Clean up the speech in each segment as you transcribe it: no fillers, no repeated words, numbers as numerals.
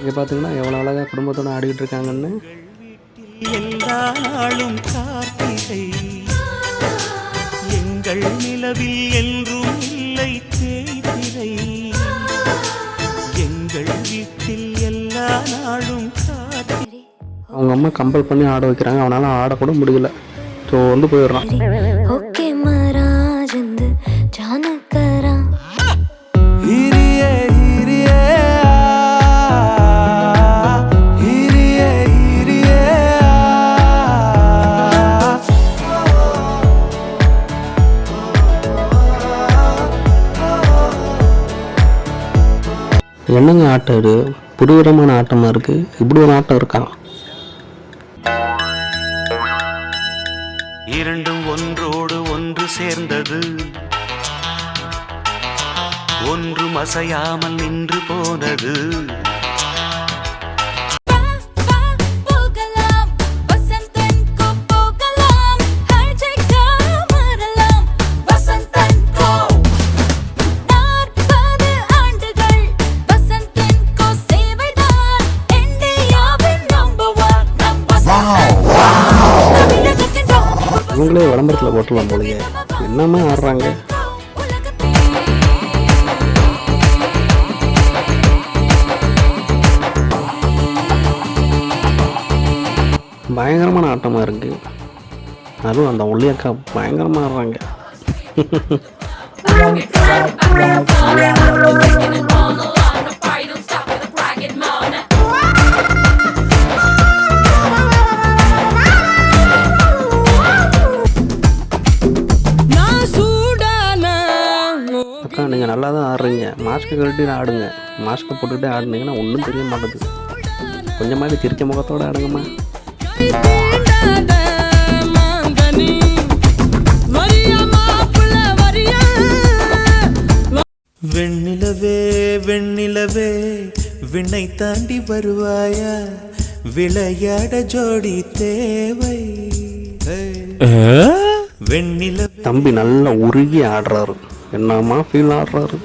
இங்கே பார்த்தீங்கன்னா எவ்வளோ அழகாக குடும்பத்தோடு ஆடிக்கிட்டு இருக்காங்கன்னு. எல்லா நாளும் கார்த்திகை எங்கள் நிலவில் என்றும் இல்லை தேய்பிறை எங்கள் வீட்டில் எல்லா நாளும் கார்த்திகை. அவங்க அம்மா கம்பல் பண்ணி ஆட வைக்கிறாங்க, அவனால் ஆடக்கூட முடியல. ஸோ வந்து போயிடுறான். என்னங்க ஆட்டம் இது? புதுவிதமான ஆட்டமாக இருக்குது. இப்படி ஒரு ஆட்டம் இருக்கா? இரண்டும் ஒன்றோடு ஒன்று சேர்ந்தது, ஒன்றும் அசையாமல் நின்று போனது. இவங்களே விளம்பரத்தில் போட்டுலாம் போலயே. என்னமா ஆடுறாங்க? பயங்கரமான ஆட்டமாக இருக்குது. அதுவும் அந்த ஒல்லியக்கா பயங்கரமாக ஆடுறாங்க. அக்கா நீங்கள் நல்லா தான் ஆடுறீங்க, மாஸ்க்கு கழட்டி ஆடுங்க. மாஸ்க்கை போட்டுக்கிட்டே ஆடுனீங்கன்னா ஒன்றும் தெரிய மாட்டேது. கொஞ்சமாவது சிரிச்ச முகத்தோடு ஆடுங்கம்மா. வெண்ணிலவே வெண்ணிலவே விண்ணை தாண்டி வருவாயா, விளையாட ஜோடி தேவை. வெண்ணில தம்பி நல்லா உருகி ஆடுறாரு. என்னம்மா ஃபீல் ஆடுறாரு.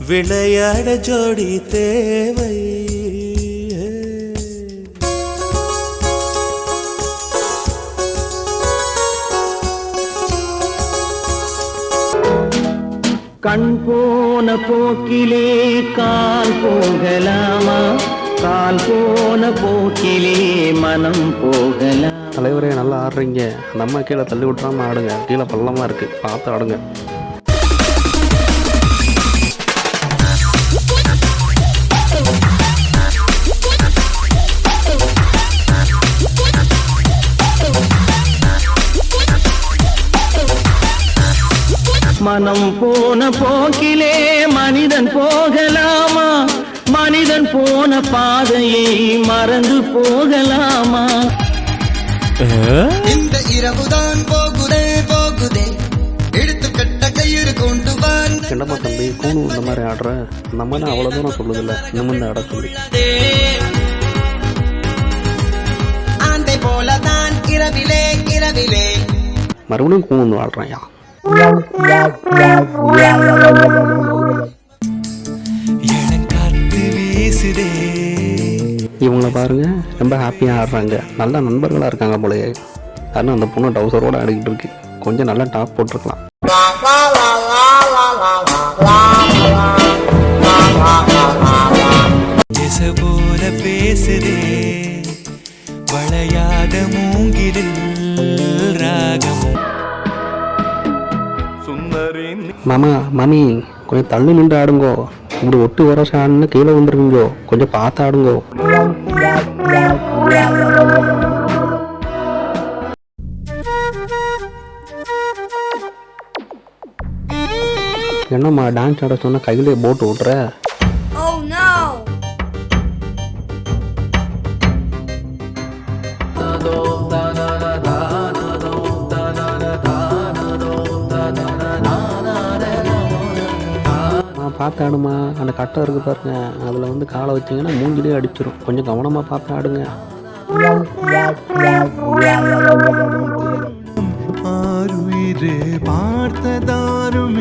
விளையாட ஜோடி தேவை. கண் போன போக்கிலே கால் போகலாமா, கால் போன போக்கிலே மனம் போகலாம். தலைவரே நல்லா ஆடுறீங்க. அந்த அம்மா கீழே தள்ளி விட்றாம ஆடுங்க. கீழே பள்ளமாக இருக்குது, பார்த்து ஆடுங்க. மனம் போன போக்கிலே மனிதன் போகலாமா, மனிதன் போன பாதையை மறந்து போகலாமா. இந்த இரவுதான் போகுதே போகுதே, எடுத்துக்கட்ட கயிறு கொண்டு வான். என்னப்பா தம்பி கூணு இந்த மாதிரி ஆடுற? அந்த மாதிரி அவ்வளோ தூரம் சொல்லுதில்ல, இன்னும் இந்த ஆட சொல்லி. ஆந்தை போலதான் இரவிலே இரவிலே மறுபடியும் கூணு ஆடுறான். இவங்கள பாருங்க, ரொம்ப ஹாப்பியாக ஆடுறாங்க. நல்ல நண்பர்களாக இருக்காங்க போலயே. ஆனால் அந்த பொண்ணு டவுசரோடு ஆடிக்கிட்டு இருக்கு. கொஞ்சம் நல்லா டாப் போட்டிருக்கலாம். போல பேசுதே வளையாத மூங்கிலில் ராகம். மாமா மாமி கொஞ்சம் தள்ளி நின்று ஆடுங்கோ. இப்படி ஒட்டு வருஷம் ஆடுன்னு கீழே வந்துருவீங்கோ. கொஞ்சம் பார்த்து ஆடுங்கோ. என்னம்மா டான்ஸ் ஆட சொன்னா கையிலே போட்டு விட்ற? பார்த்து ஆடுமா. அந்த கட்டை இருக்குது பாருங்க, அதில் வந்து காலை வச்சிங்கன்னா மூஞ்சிலே அடிச்சிடும். கொஞ்சம் கவனமாக பார்த்து ஆடுங்க. பார்த்ததாரும்